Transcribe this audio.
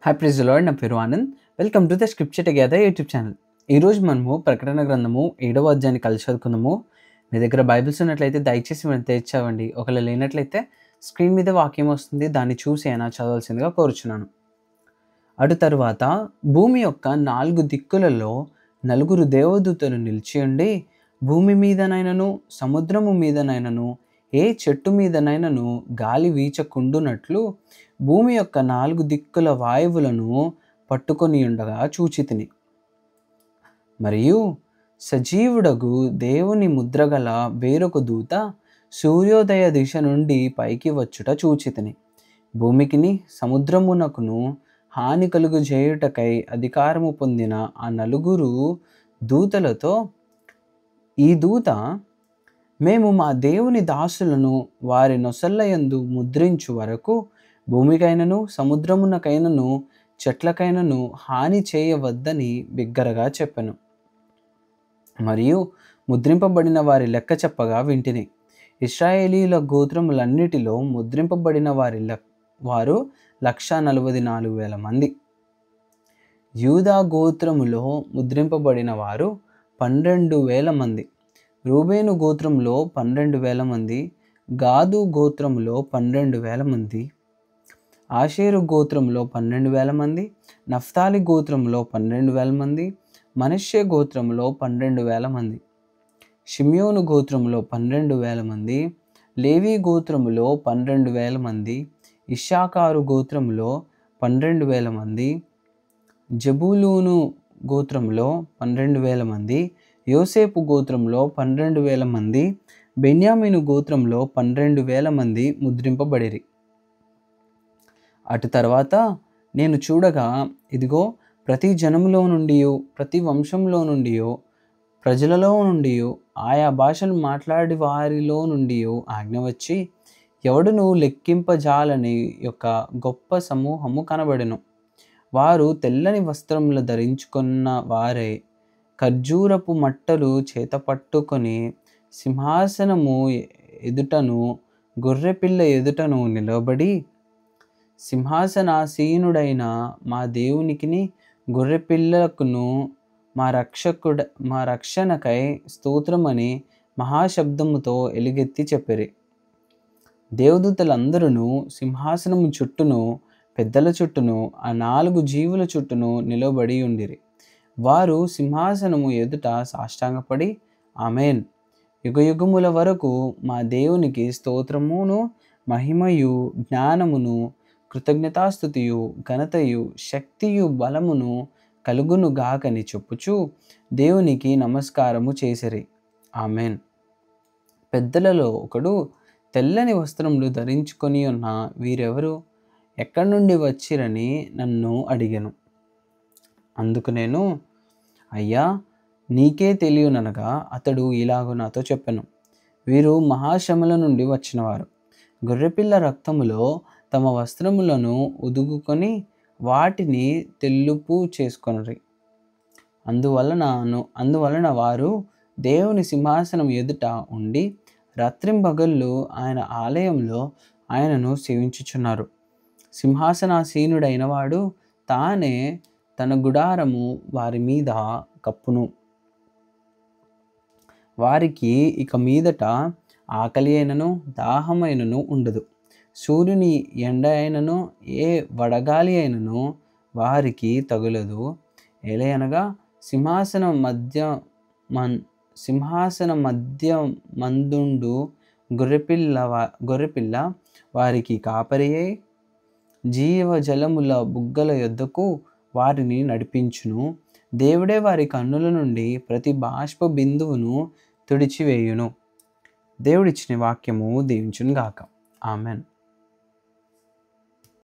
Hi praise the lord. నా పేరు Anand. Welcome to the scripture together YouTube channel. ఈరోజు మనము ప్రకటన గ్రంథము 7వ అధ్యాయాన్ని కలిసి చదువుకుందాము. మీ దగ్గర బైబిల్స్ ఉన్నట్లయితే దయచేసి మనం తెచ్చావండి. ఒకవేళ లేనట్లయితే స్క్రీన్ మీద వాక్యం వస్తుంది, దాన్ని చూసి అయినా చదవాల్సిందిగా కోరుచున్నాను. అటు తరువాత భూమి యొక్క 4 దిక్కులలో 4 దేవదూతలు నిలిచి ఉండి, భూమి మీదనైనను సముద్రము మీదనైనను ఏ చెట్టు మీదనైనను గాలి వీచకుండునట్లు భూమి యొక్క 4 దిక్కుల వాయువులను పట్టుకొని ఉండగా చూచితిని. మరియు సజీవుడగు దేవుని ముద్రగల వేరొక దూత సూర్యోదయ దిశ నుండి పైకి వచ్చుట చూచితిని. భూమికిని సముద్రమునకును హాని కలుగు చేయుటకై అధికారము పొందిన ఆ 4 దూతలతో ఈ దూత, మేము మా దేవుని దాసులను వారి నొసళ్ళ యందు ముద్రించు వరకు భూమికైనను సముద్రమునకైనను చెట్లకైనను హాని చేయవద్దని బిగ్గరగా చెప్పెను. మరియు ముద్రింపబడిన వారి లెక్క చెప్పగా వింటిని. ఇశ్రాయేలీల గోత్రములన్నిటిలో ముద్రింపబడిన వారు 144,000 మంది. యూదా గోత్రములో ముద్రింపబడిన వారు 12,000 మంది. రూబేను గోత్రంలో 12,000 మంది. గాదు గోత్రంలో 12,000 మంది. ఆషేరు గోత్రంలో 12,000 మంది. నఫ్తాలి గోత్రంలో 12,000 మంది. మనష్షే గోత్రంలో 12,000 మంది. షిమ్యోను గోత్రంలో 12,000 మంది. లేవి గోత్రములో 12,000 మంది. ఇశ్శాఖారు గోత్రములో 12,000 మంది. జబూలూను గోత్రంలో 12,000 మంది. యోసేపు గోత్రంలో 12,000 మంది. బెన్యామీను గోత్రంలో 12,000 మంది ముద్రింపబడిరి. అటు తర్వాత నేను చూడగా, ఇదిగో, ప్రతి జనములో నుండియో ప్రతి వంశంలో నుండియో ప్రజలలో నుండియో ఆయా భాషలు మాట్లాడి వారిలో నుండియో ఆజ్ఞ వచ్చి ఎవడును లెక్కింపజాలని యొక్క గొప్ప సమూహము కనబడెను. వారు తెల్లని వస్త్రములు ధరించుకున్న వారే ఖర్జూరపు మట్టలు చేత పట్టుకొని సింహాసనము ఎదుటను గొర్రెపిల్ల ఎదుటను నిలబడి, సింహాసనాసీనుడైన మా దేవునికిని గొర్రెపిల్లకును మా రక్షణకై స్తోత్రమని మహాశబ్దముతో ఎలుగెత్తి చెప్పిరి. దేవదూతలందరూ సింహాసనము చుట్టూను పెద్దల చుట్టూను ఆ 4 జీవుల చుట్టూను నిలబడి ఉండిరి. వారు సింహాసనము ఎదుట సాష్టాంగపడి, ఆమేన్, యుగయుగముల వరకు మా దేవునికి స్తోత్రమును మహిమయు జ్ఞానమును కృతజ్ఞతాస్తుతియు ఘనతయు శక్తియు బలమును కలుగును గాకని చెప్పుచు దేవునికి నమస్కారము చేసిరి. ఆమేన్. పెద్దలలో ఒకడు, తెల్లని వస్త్రములు ధరించుకొని ఉన్న వీరెవరు, ఎక్కడి నుండి వచ్చిరని నన్ను అడిగెను. అందుకు నేను, అయ్యా, నీకే తెలియననగా అతడు ఇలాగ నాతో చెప్పెను, వీరు మహాశ్రమల నుండి వచ్చినవారు. గొర్రెపిల్ల రక్తములో తమ వస్త్రములను ఉదుగుకొని వాటిని తెల్లుపు చేసుకొనిరి. అందువలన వారు దేవుని సింహాసనం ఎదుట ఉండి రాత్రింబగళ్ళు ఆయన ఆలయంలో ఆయనను సేవించుచున్నారు. సింహాసనాసీనుడైన వాడు తానే తన గుడారము వారి మీద కప్పును. వారికి ఇక మీదట ఆకలి అయినను దాహమైనను ఉండదు. సూర్యుని ఎండ అయినను ఏ వడగాలి అయినను వారికి తగులదు. ఏలయనగా సింహాసన మధ్య మందుండు గొర్రెపిల్ల వారికి కాపరి అయి జీవజలముల బుగ్గల యొద్దకు వారిని నడిపించును. దేవుడే వారి కన్నుల నుండి ప్రతి బాష్ప బిందువును తుడిచివేయును. దేవుడిచ్చిన వాక్యము దీవించును గాక. ఆమెన్.